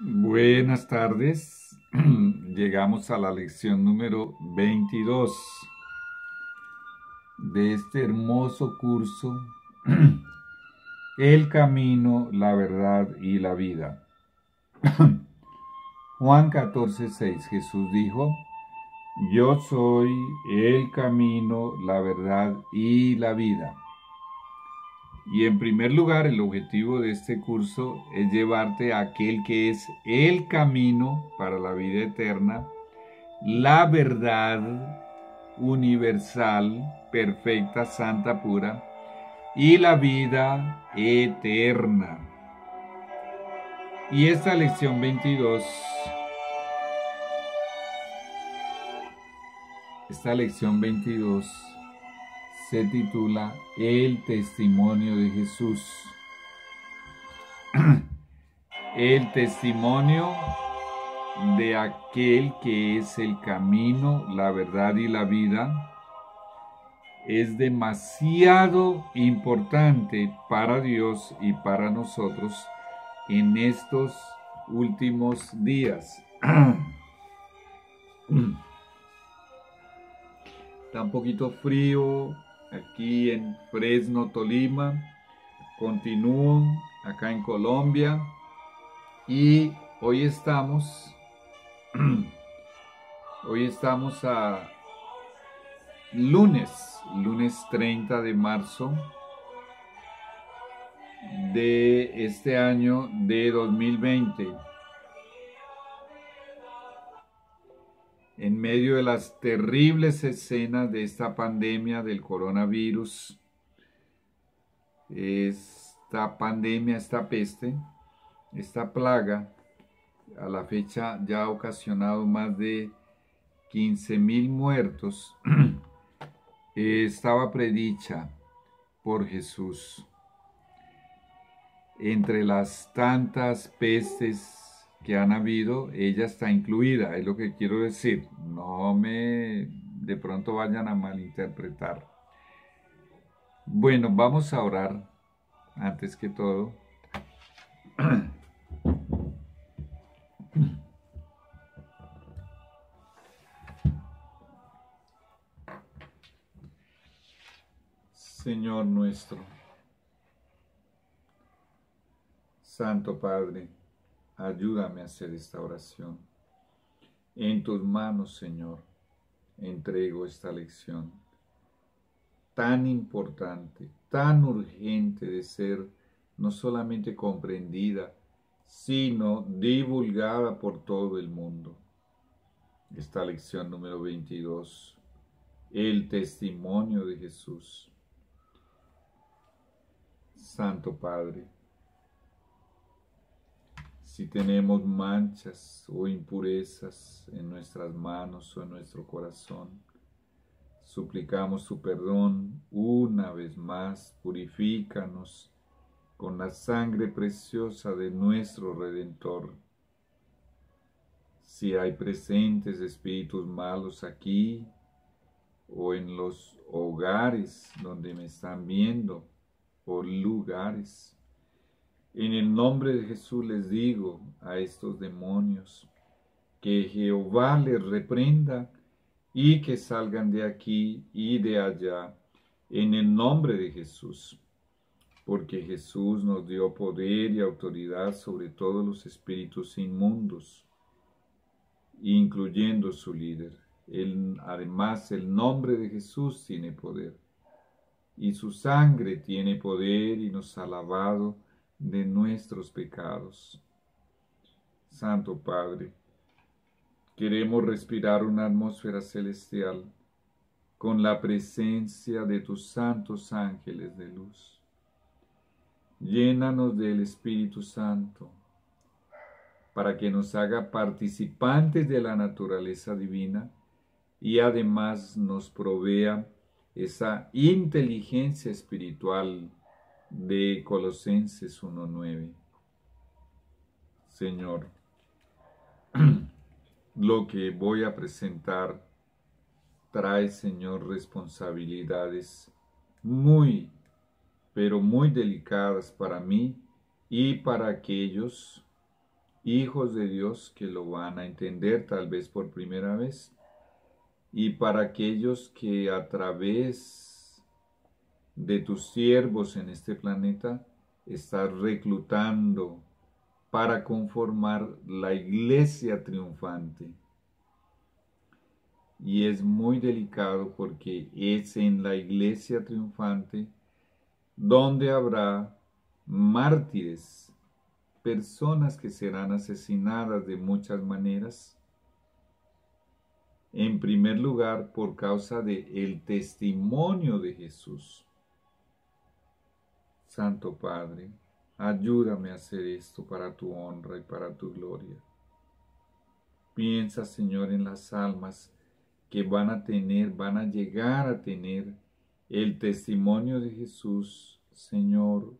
Buenas tardes. Llegamos a la lección número 22 de este hermoso curso, El camino, la verdad y la vida. Juan 14:6, Jesús dijo: Yo soy el camino, la verdad y la vida. Y en primer lugar, el objetivo de este curso es llevarte a aquel que es el camino para la vida eterna, la verdad universal, perfecta, santa, pura, y la vida eterna. Y esta lección 22, se titula El testimonio de Jesús. El testimonio de aquel que es el camino, la verdad y la vida es demasiado importante para Dios y para nosotros en estos últimos días. Está un poquito frío aquí en Fresno, Tolima. Continúo acá en Colombia y hoy estamos a lunes 30 de marzo de este año de 2020. En medio de las terribles escenas de esta pandemia del coronavirus, esta pandemia, esta peste, esta plaga, a la fecha ya ha ocasionado más de 15,000 muertos, estaba predicha por Jesús. Entre las tantas pestes que han habido, ella está incluida, es lo que quiero decir. No me de pronto vayan a malinterpretar. Bueno, vamos a orar antes que todo. Señor nuestro, Santo Padre, ayúdame a hacer esta oración. En tus manos, Señor, entrego esta lección tan importante, tan urgente de ser no solamente comprendida, sino divulgada por todo el mundo. Esta lección número 22, el testimonio de Jesús. Santo Padre, si tenemos manchas o impurezas en nuestras manos o en nuestro corazón, suplicamos tu perdón una vez más. Purifícanos con la sangre preciosa de nuestro Redentor. Si hay presentes espíritus malos aquí o en los hogares donde me están viendo o lugares, en el nombre de Jesús les digo a estos demonios que Jehová les reprenda y que salgan de aquí y de allá, en el nombre de Jesús, porque Jesús nos dio poder y autoridad sobre todos los espíritus inmundos, incluyendo su líder. Además, el nombre de Jesús tiene poder, y su sangre tiene poder y nos ha lavado de nuestros pecados. Santo Padre, queremos respirar una atmósfera celestial con la presencia de tus santos ángeles de luz. Llénanos del Espíritu Santo para que nos haga participantes de la naturaleza divina y además nos provea esa inteligencia espiritual de Colosenses 1:9. Señor, lo que voy a presentar trae, Señor, responsabilidades muy, pero muy delicadas para mí y para aquellos hijos de Dios que lo van a entender tal vez por primera vez, y para aquellos que a través de tus siervos en este planeta estás reclutando para conformar la iglesia triunfante. Y es muy delicado porque es en la iglesia triunfante donde habrá mártires, personas que serán asesinadas de muchas maneras. En primer lugar, por causa del testimonio de Jesús. Santo Padre, ayúdame a hacer esto para tu honra y para tu gloria. Piensa, Señor, en las almas que van a llegar a tener el testimonio de Jesús, Señor,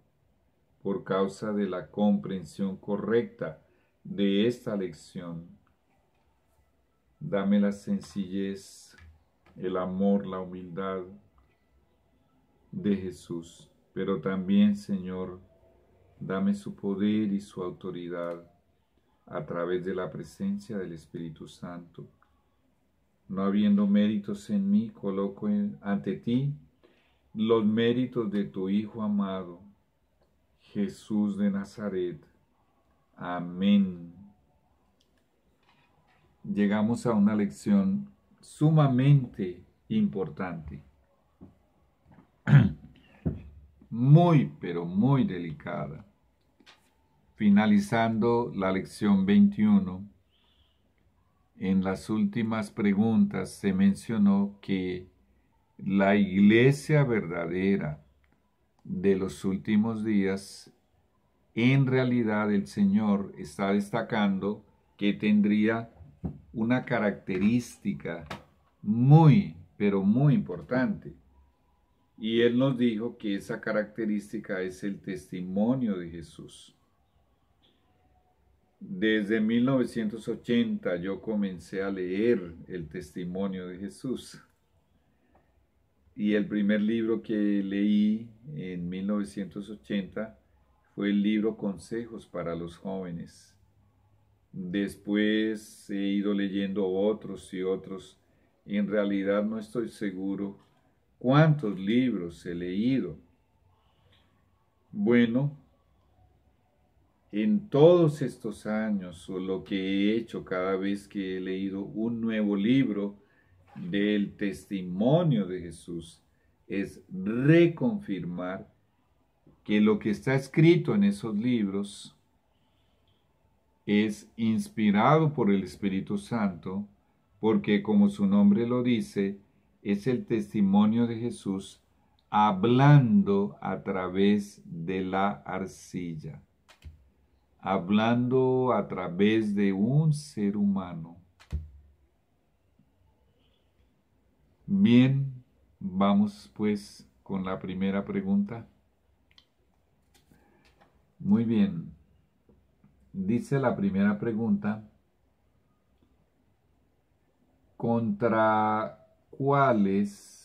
por causa de la comprensión correcta de esta lección. Dame la sencillez, el amor, la humildad de Jesús, pero también, Señor, dame su poder y su autoridad a través de la presencia del Espíritu Santo. No habiendo méritos en mí, coloco ante ti los méritos de tu Hijo amado, Jesús de Nazaret. Amén. Llegamos a una lección sumamente importante, muy, pero muy delicada. Finalizando la lección 21, en las últimas preguntas se mencionó que la iglesia verdadera de los últimos días, en realidad el Señor está destacando que tendría una característica muy, pero muy importante. Y Él nos dijo que esa característica es el testimonio de Jesús. Desde 1980 yo comencé a leer el testimonio de Jesús. Y el primer libro que leí en 1980 fue el libro Consejos para los Jóvenes. Después he ido leyendo otros y otros. Y en realidad no estoy seguro cuántos libros he leído. Bueno, en todos estos años, o lo que he hecho cada vez que he leído un nuevo libro del testimonio de Jesús, es reconfirmar que lo que está escrito en esos libros es inspirado por el Espíritu Santo, porque como su nombre lo dice, es el testimonio de Jesús hablando a través de la arcilla, hablando a través de un ser humano. Bien, vamos pues con la primera pregunta. Muy bien. Dice la primera pregunta: ¿contra cuáles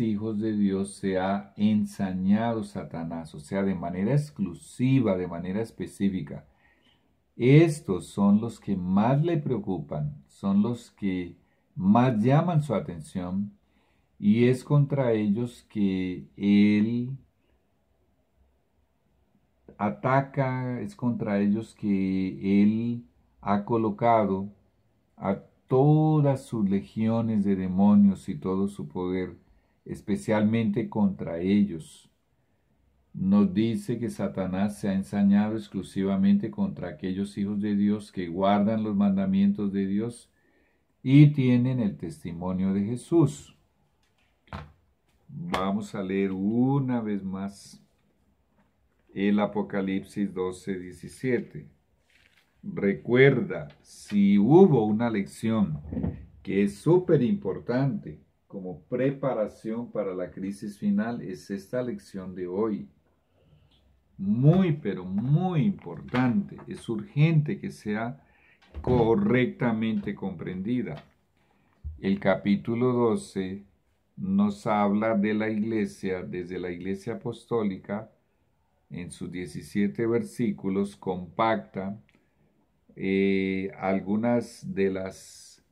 hijos de Dios se ha ensañado Satanás? O sea, de manera exclusiva, de manera específica. Estos son los que más le preocupan, son los que más llaman su atención, y es contra ellos que él ataca, es contra ellos que él ha colocado a todas sus legiones de demonios y todo su poder, especialmente contra ellos. Nos dice que Satanás se ha ensañado exclusivamente contra aquellos hijos de Dios que guardan los mandamientos de Dios y tienen el testimonio de Jesús. Vamos a leer una vez más el Apocalipsis 12:17. Recuerda, si hubo una lección que es súper importante como preparación para la crisis final, es esta lección de hoy. Muy, pero muy importante. Es urgente que sea correctamente comprendida. El capítulo 12 nos habla de la iglesia, desde la iglesia apostólica, en sus 17 versículos, compacta algunas de las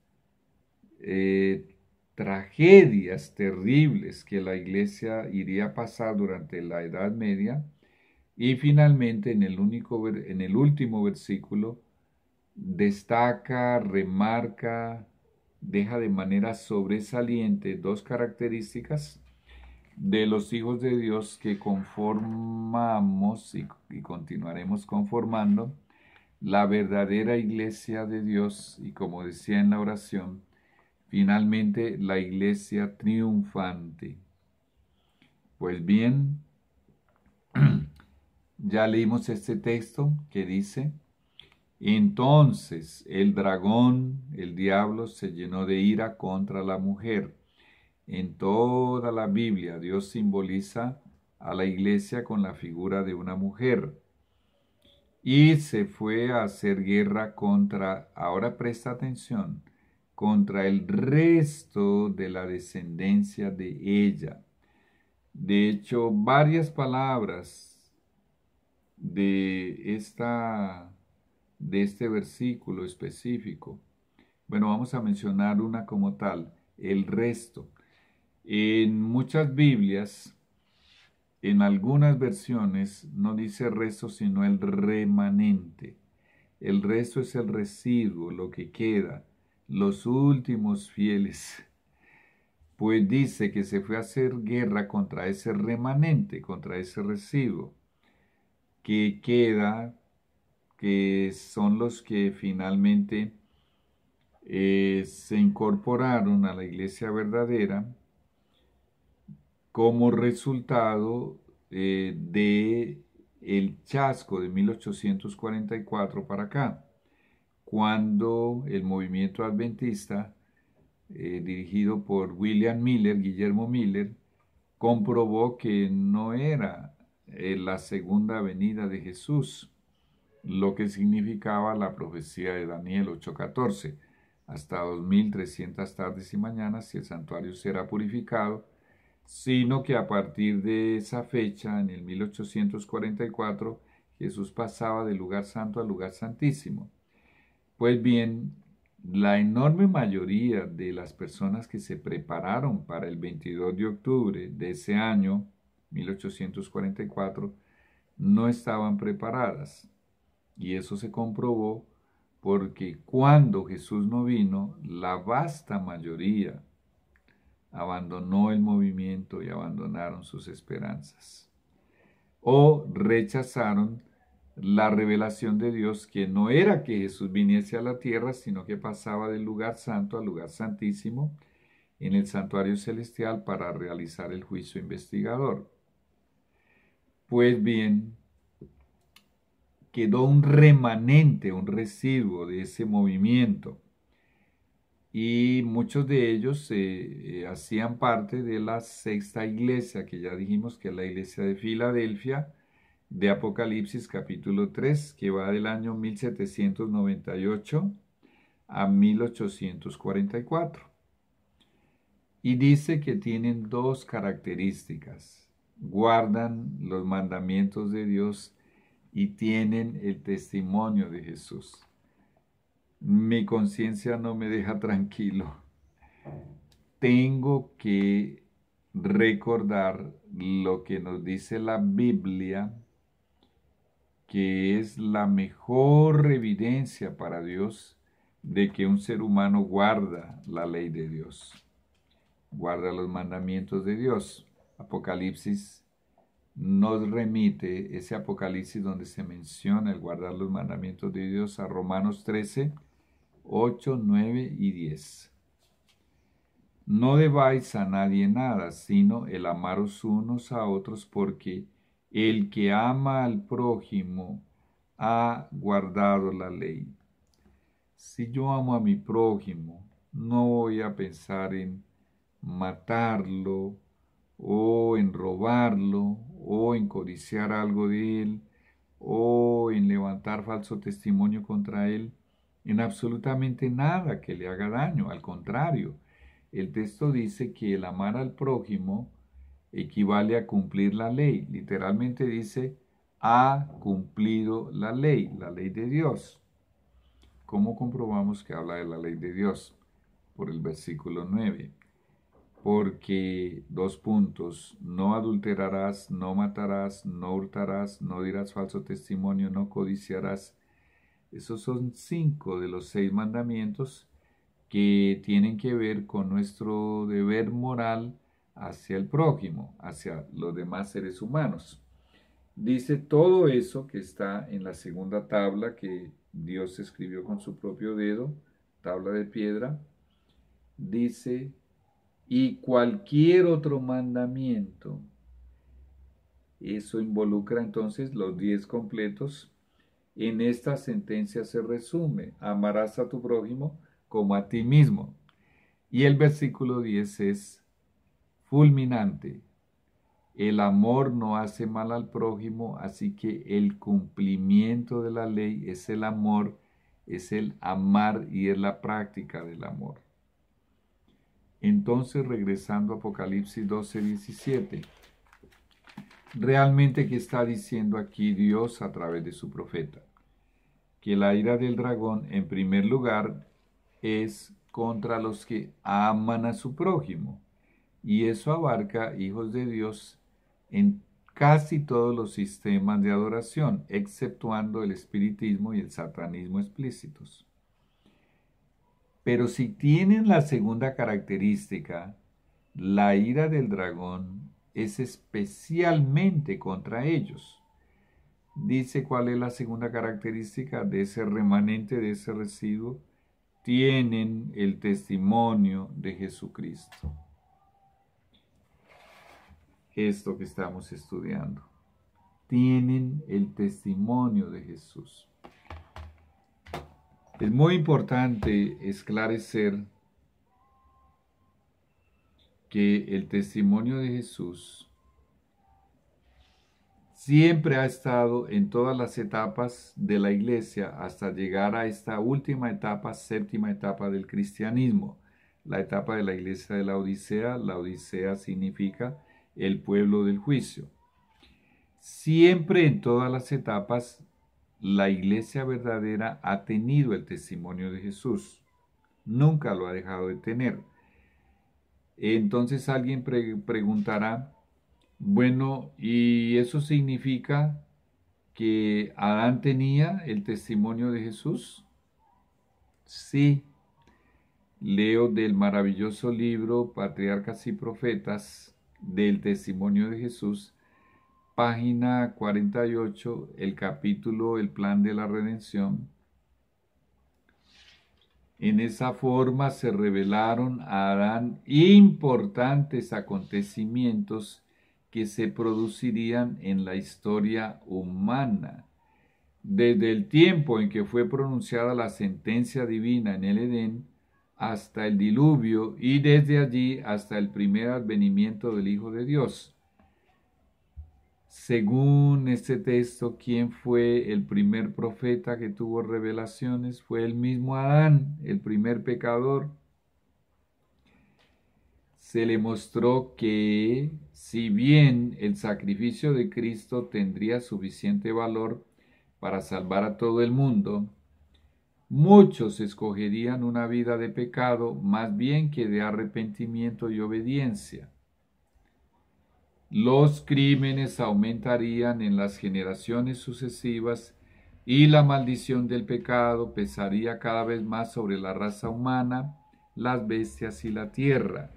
eh, tragedias terribles que la iglesia iría a pasar durante la Edad Media, y finalmente en el último versículo destaca, remarca, deja de manera sobresaliente dos características de los hijos de Dios que conformamos y continuaremos conformando la verdadera iglesia de Dios, y como decía en la oración, finalmente la iglesia triunfante. Pues bien, ya leímos este texto que dice: entonces el dragón, el diablo, se llenó de ira contra la mujer. En toda la Biblia, Dios simboliza a la iglesia con la figura de una mujer. Y se fue a hacer guerra contra, ahora presta atención, contra el resto de la descendencia de ella. De hecho, varias palabras de este versículo específico. Bueno, vamos a mencionar una como tal, el resto. En muchas Biblias, en algunas versiones, no dice resto, sino el remanente. El resto es el residuo, lo que queda, los últimos fieles. Pues dice que se fue a hacer guerra contra ese remanente, contra ese residuo, que queda, que son los que finalmente se incorporaron a la iglesia verdadera como resultado de el chasco de 1844 para acá, cuando el movimiento adventista, dirigido por William Miller, Guillermo Miller, comprobó que no era la segunda venida de Jesús, lo que significaba la profecía de Daniel 8:14. Hasta 2300 tardes y mañanas si el santuario será purificado, sino que a partir de esa fecha, en el 1844, Jesús pasaba del lugar santo al lugar santísimo. Pues bien, la enorme mayoría de las personas que se prepararon para el 22 de octubre de ese año, 1844, no estaban preparadas. Y eso se comprobó porque cuando Jesús no vino, la vasta mayoría abandonó el movimiento y abandonaron sus esperanzas. O rechazaron la revelación de Dios, que no era que Jesús viniese a la tierra, sino que pasaba del lugar santo al lugar santísimo en el santuario celestial para realizar el juicio investigador. Pues bien, quedó un remanente, un residuo de ese movimiento, y muchos de ellos hacían parte de la sexta iglesia, que ya dijimos que es la iglesia de Filadelfia, de Apocalipsis capítulo 3, que va del año 1798 a 1844. Y dice que tienen dos características: guardan los mandamientos de Dios y tienen el testimonio de Jesús. Mi conciencia no me deja tranquilo. Tengo que recordar lo que nos dice la Biblia, que es la mejor evidencia para Dios de que un ser humano guarda la ley de Dios, guarda los mandamientos de Dios. Apocalipsis nos remite, ese Apocalipsis donde se menciona el guardar los mandamientos de Dios, a Romanos 13, 8, 9 y 10. No debáis a nadie nada, sino el amaros unos a otros, porque el que ama al prójimo ha guardado la ley. Si yo amo a mi prójimo, no voy a pensar en matarlo, o en robarlo, o en codiciar algo de él, o en levantar falso testimonio contra él, en absolutamente nada que le haga daño. Al contrario, El texto dice que el amar al prójimo equivale a cumplir la ley. Literalmente dice, ha cumplido la ley de Dios. ¿Cómo comprobamos que habla de la ley de Dios? Por el versículo 9. Porque, dos puntos, no adulterarás, no matarás, no hurtarás, no dirás falso testimonio, no codiciarás. Esos son 5 de los 6 mandamientos que tienen que ver con nuestro deber moral hacia el prójimo, hacia los demás seres humanos. Dice todo eso que está en la segunda tabla que Dios escribió con su propio dedo, tabla de piedra, dice, y cualquier otro mandamiento. Eso involucra entonces los 10 completos. En esta sentencia se resume, amarás a tu prójimo como a ti mismo. Y el versículo 10 es fulminante. El amor no hace mal al prójimo, así que el cumplimiento de la ley es el amor, es el amar y es la práctica del amor. Entonces, regresando a Apocalipsis 12:17, realmente, ¿qué está diciendo aquí Dios a través de su profeta? Que la ira del dragón, en primer lugar, es contra los que aman a su prójimo. Y eso abarca hijos de Dios en casi todos los sistemas de adoración, exceptuando el espiritismo y el satanismo explícitos. Pero si tienen la segunda característica, la ira del dragón es especialmente contra ellos. Dice cuál es la segunda característica de ese remanente, de ese residuo. Tienen el testimonio de Jesucristo. Esto que estamos estudiando. Tienen el testimonio de Jesús. Es muy importante esclarecer que el testimonio de Jesús siempre ha estado en todas las etapas de la iglesia hasta llegar a esta última etapa, séptima etapa del cristianismo, la etapa de la iglesia de la Odisea. La Odisea significa el pueblo del juicio. Siempre en todas las etapas, la iglesia verdadera ha tenido el testimonio de Jesús. Nunca lo ha dejado de tener. Entonces alguien preguntará, bueno, ¿y eso significa que Adán tenía el testimonio de Jesús? Sí. Leo del maravilloso libro Patriarcas y Profetas del Testimonio de Jesús, página 48, el capítulo El plan de la redención. En esa forma se revelaron a Adán importantes acontecimientos que se producirían en la historia humana. Desde el tiempo en que fue pronunciada la sentencia divina en el Edén hasta el diluvio y desde allí hasta el primer advenimiento del Hijo de Dios. Según este texto, ¿quién fue el primer profeta que tuvo revelaciones? Fue el mismo Adán, el primer pecador. Se le mostró que, si bien el sacrificio de Cristo tendría suficiente valor para salvar a todo el mundo, muchos escogerían una vida de pecado más bien que de arrepentimiento y obediencia. Los crímenes aumentarían en las generaciones sucesivas y la maldición del pecado pesaría cada vez más sobre la raza humana, las bestias y la tierra.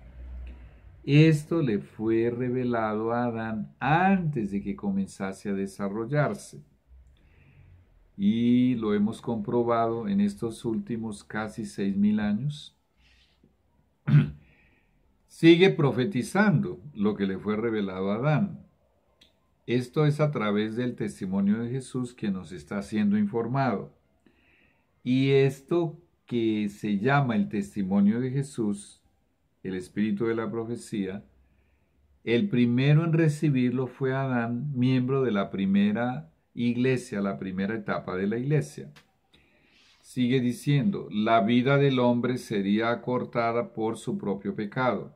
Esto le fue revelado a Adán antes de que comenzase a desarrollarse. Y lo hemos comprobado en estos últimos casi 6.000 años. Sigue profetizando lo que le fue revelado a Adán. Esto es a través del testimonio de Jesús que nos está siendo informado. Y esto que se llama el testimonio de Jesús, el espíritu de la profecía, el primero en recibirlo fue Adán, miembro de la primera iglesia, la primera etapa de la iglesia. sigue diciendo, la vida del hombre sería acortada por su propio pecado.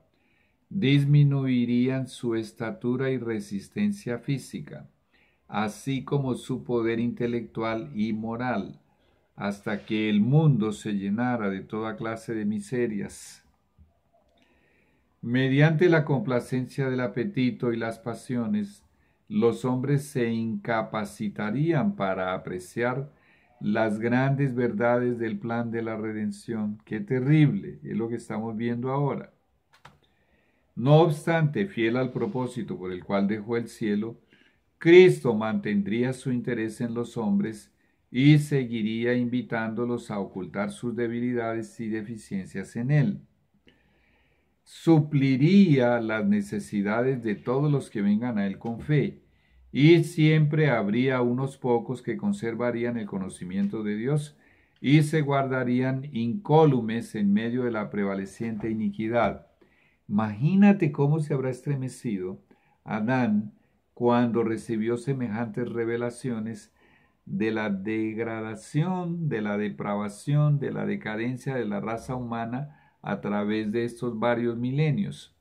Disminuirían su estatura y resistencia física, así como su poder intelectual y moral, hasta que el mundo se llenara de toda clase de miserias. Mediante la complacencia del apetito y las pasiones, los hombres se incapacitarían para apreciar las grandes verdades del plan de la redención. ¡Qué terrible! Es lo que estamos viendo ahora. No obstante, fiel al propósito por el cual dejó el cielo, Cristo mantendría su interés en los hombres y seguiría invitándolos a ocultar sus debilidades y deficiencias en él. Supliría las necesidades de todos los que vengan a él con fe, y siempre habría unos pocos que conservarían el conocimiento de Dios y se guardarían incólumes en medio de la prevaleciente iniquidad. Imagínate cómo se habrá estremecido Adán cuando recibió semejantes revelaciones de la degradación, de la depravación, de la decadencia de la raza humana a través de estos varios milenios.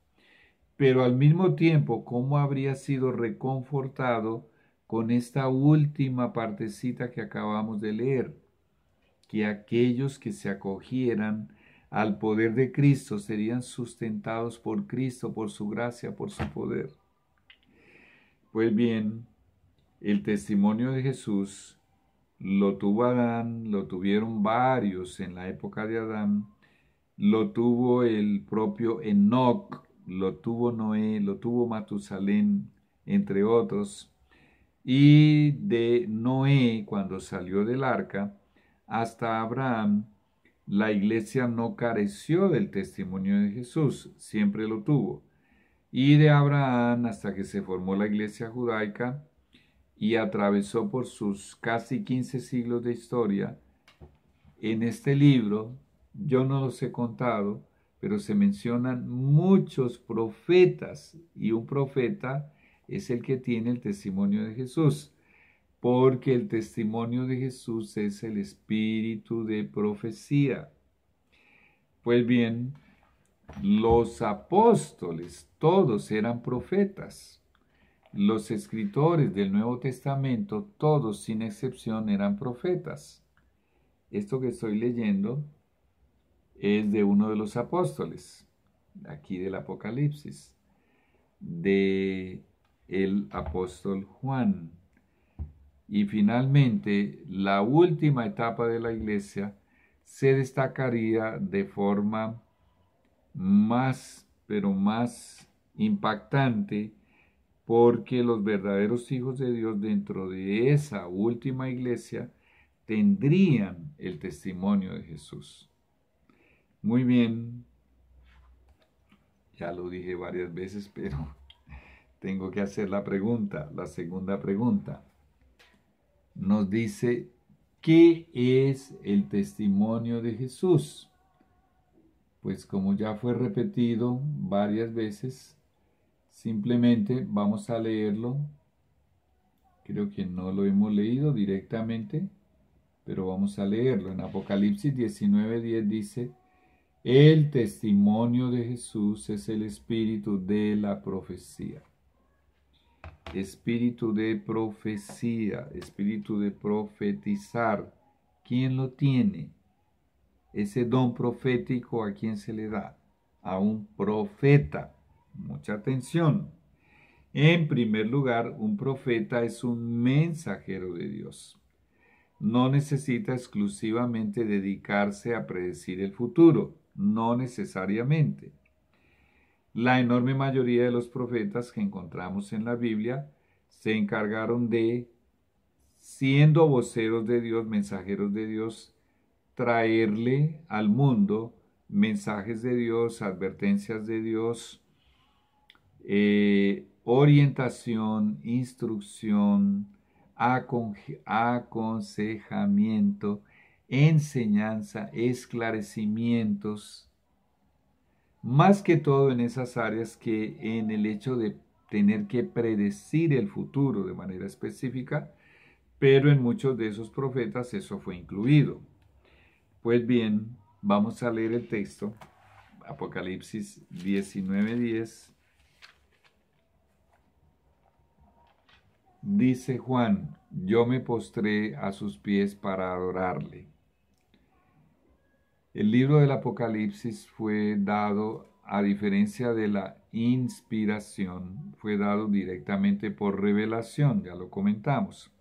Pero al mismo tiempo, ¿cómo habría sido reconfortado con esta última partecita que acabamos de leer? Que aquellos que se acogieran al poder de Cristo serían sustentados por Cristo, por su gracia, por su poder. Pues bien, el testimonio de Jesús lo tuvo Adán, lo tuvieron varios en la época de Adán, lo tuvo el propio Enoc, lo tuvo Noé, lo tuvo Matusalén, entre otros. Y de Noé, cuando salió del arca, hasta Abraham, la iglesia no careció del testimonio de Jesús, siempre lo tuvo. Y de Abraham hasta que se formó la iglesia judaica y atravesó por sus casi 15 siglos de historia, en este libro, yo no los he contado, pero se mencionan muchos profetas y un profeta es el que tiene el testimonio de Jesús, porque el testimonio de Jesús es el espíritu de profecía. Pues bien, los apóstoles todos eran profetas. Los escritores del Nuevo Testamento, todos sin excepción, eran profetas. Esto que estoy leyendo es de uno de los apóstoles, aquí del Apocalipsis, de el apóstol Juan. Y finalmente, la última etapa de la iglesia se destacaría de forma más, pero más impactante, porque los verdaderos hijos de Dios dentro de esa última iglesia tendrían el testimonio de Jesús. Muy bien, ya lo dije varias veces, pero tengo que hacer la pregunta, la segunda pregunta. Nos dice, ¿qué es el testimonio de Jesús? Pues como ya fue repetido varias veces, simplemente vamos a leerlo. Creo que no lo hemos leído directamente, pero vamos a leerlo. En Apocalipsis 19:10 dice, el testimonio de Jesús es el espíritu de la profecía. Espíritu de profecía, espíritu de profetizar. ¿Quién lo tiene? Ese don profético, ¿a quién se le da? A un profeta. Mucha atención. En primer lugar, un profeta es un mensajero de Dios. No necesita exclusivamente dedicarse a predecir el futuro, no necesariamente. La enorme mayoría de los profetas que encontramos en la Biblia se encargaron de, siendo voceros de Dios, mensajeros de Dios, traerle al mundo mensajes de Dios, advertencias de Dios, orientación, instrucción, aconsejamiento, enseñanza, esclarecimientos, más que todo en esas áreas que en el hecho de tener que predecir el futuro de manera específica, pero en muchos de esos profetas eso fue incluido. Pues bien, vamos a leer el texto, Apocalipsis 19:10. Dice Juan, yo me postré a sus pies para adorarle. El libro del Apocalipsis fue dado, a diferencia de la inspiración, fue dado directamente por revelación, ya lo comentamos.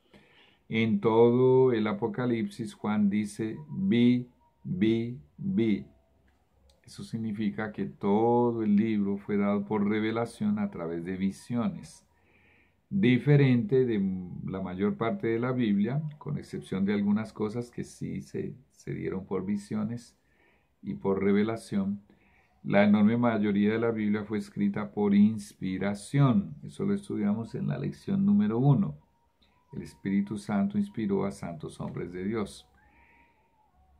En todo el Apocalipsis, Juan dice, vi, vi. Eso significa que todo el libro fue dado por revelación a través de visiones. Diferente de la mayor parte de la Biblia, con excepción de algunas cosas que sí se dieron por visiones y por revelación, la enorme mayoría de la Biblia fue escrita por inspiración. Eso lo estudiamos en la lección número 1. El Espíritu Santo inspiró a santos hombres de Dios.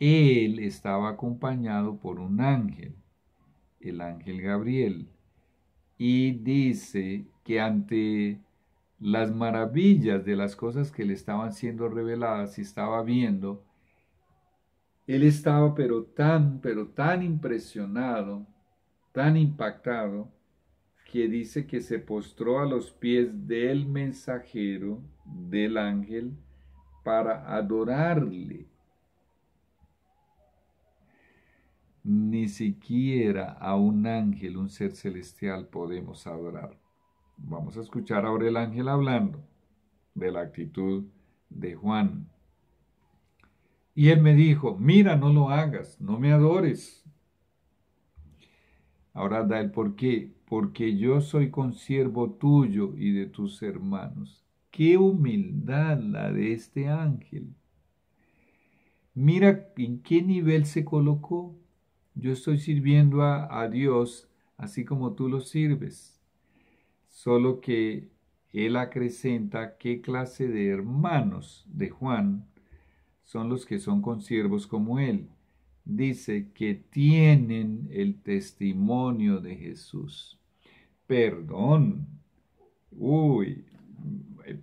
Él estaba acompañado por un ángel, el ángel Gabriel, y dice que ante las maravillas de las cosas que le estaban siendo reveladas y estaba viendo, él estaba pero tan impresionado, tan impactado, que dice que se postró a los pies del mensajero, del ángel, para adorarle. Ni siquiera a un ángel, un ser celestial, podemos adorar. Vamos a escuchar ahora el ángel hablando de la actitud de Juan. Y él me dijo, mira, no lo hagas, no me adores. Ahora da el por qué. Porque yo soy consiervo tuyo y de tus hermanos. Qué humildad la de este ángel. Mira en qué nivel se colocó. Yo estoy sirviendo a Dios así como tú lo sirves. Solo que él acrecenta qué clase de hermanos de Juan son los que son consiervos como él. Dice que tienen el testimonio de Jesús. Perdón.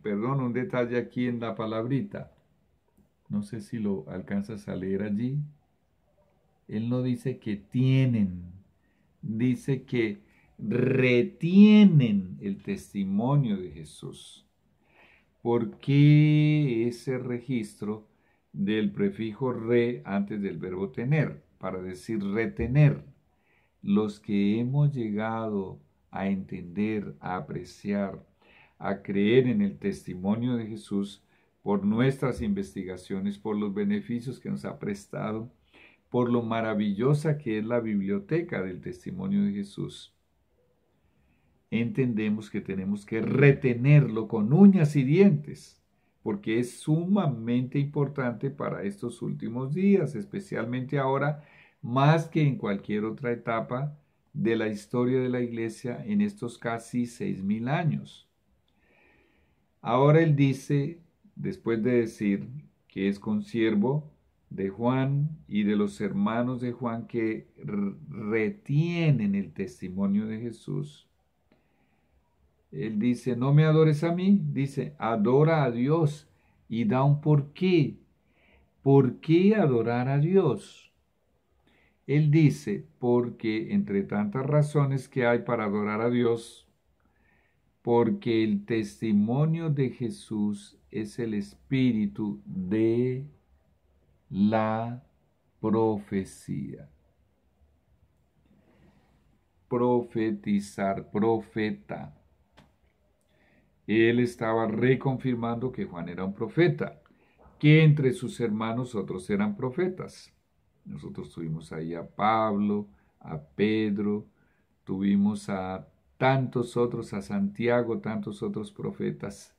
Perdón, un detalle aquí en la palabrita. No sé si lo alcanzas a leer allí. Él no dice que tienen, dice que retienen el testimonio de Jesús. ¿Por qué ese registro del prefijo re antes del verbo tener? Para decir retener. Los que hemos llegado a entender, a apreciar, a creer en el testimonio de Jesús por nuestras investigaciones, por los beneficios que nos ha prestado, por lo maravillosa que es la biblioteca del testimonio de Jesús, entendemos que tenemos que retenerlo con uñas y dientes, porque es sumamente importante para estos últimos días, especialmente ahora, más que en cualquier otra etapa de la historia de la Iglesia en estos casi 6.000 años. Ahora él dice, después de decir que es consiervo de Juan y de los hermanos de Juan que retienen el testimonio de Jesús, él dice, no me adores a mí, dice, adora a Dios y da un por qué. ¿Por qué adorar a Dios? Él dice, porque entre tantas razones que hay para adorar a Dios, porque el testimonio de Jesús es el espíritu de la profecía. Profetizar, profeta. Él estaba reconfirmando que Juan era un profeta, que entre sus hermanos otros eran profetas. Nosotros tuvimos ahí a Pablo, a Pedro, tuvimos a tantos otros, a Santiago, tantos otros profetas.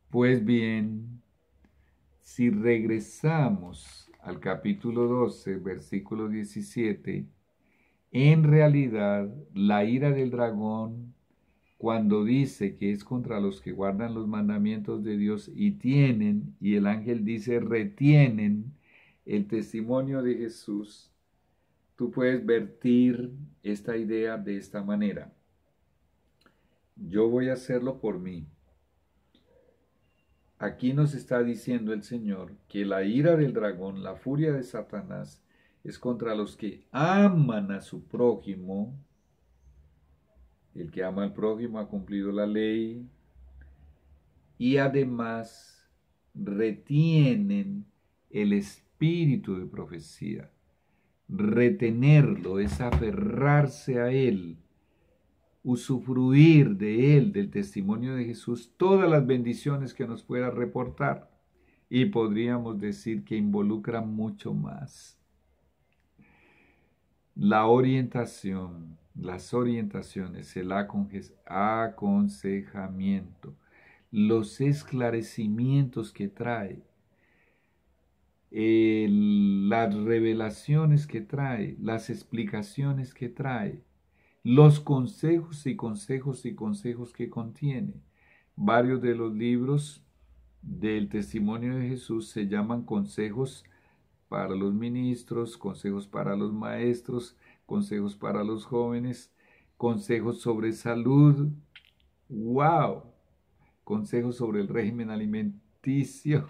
Pues bien, si regresamos al capítulo 12, versículo 17, en realidad la ira del dragón, cuando dice que es contra los que guardan los mandamientos de Dios y tienen, y el ángel dice retienen el testimonio de Jesús, tú puedes vertir esta idea de esta manera. Yo voy a hacerlo por mí. aquí nos está diciendo el Señor que la ira del dragón, la furia de Satanás, es contra los que aman a su prójimo. El que ama al prójimo ha cumplido la ley y además retienen el espíritu de profecía. Retenerlo es aferrarse a él, usufruir de él, del testimonio de Jesús, todas las bendiciones que nos pueda reportar. Y podríamos decir que involucra mucho más. La orientación, las orientaciones, el aconsejamiento, los esclarecimientos que trae, las revelaciones que trae, las explicaciones que trae, los consejos y consejos y consejos que contiene. Varios de los libros del testimonio de Jesús se llaman consejos para los ministros, consejos para los maestros, consejos para los jóvenes, consejos sobre salud, wow, consejos sobre el régimen alimenticio,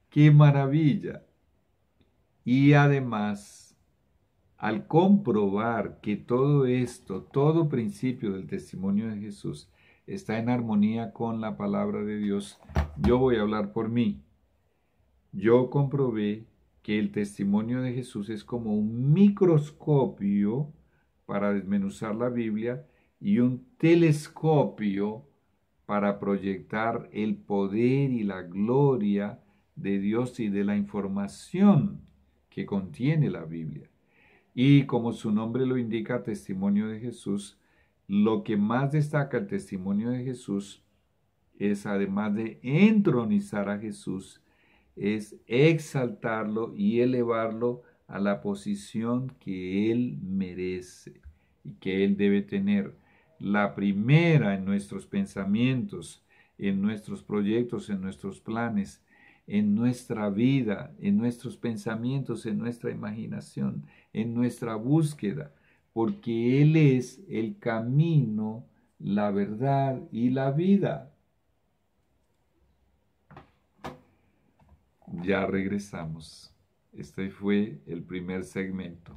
qué maravilla. Y además, al comprobar que todo esto, todo principio del testimonio de Jesús está en armonía con la palabra de Dios, yo voy a hablar por mí. Yo comprobé que el testimonio de Jesús es como un microscopio para desmenuzar la Biblia y un telescopio para proyectar el poder y la gloria de Dios y de la información que contiene la Biblia. Y como su nombre lo indica, testimonio de Jesús, lo que más destaca el testimonio de Jesús es, además de entronizar a Jesús, es exaltarlo y elevarlo a la posición que Él merece y que Él debe tener. La primera en nuestros pensamientos, en nuestros proyectos, en nuestros planes, en nuestra vida, en nuestros pensamientos, en nuestra imaginación, en nuestra búsqueda, porque Él es el camino, la verdad y la vida. Ya regresamos. Este fue el primer segmento.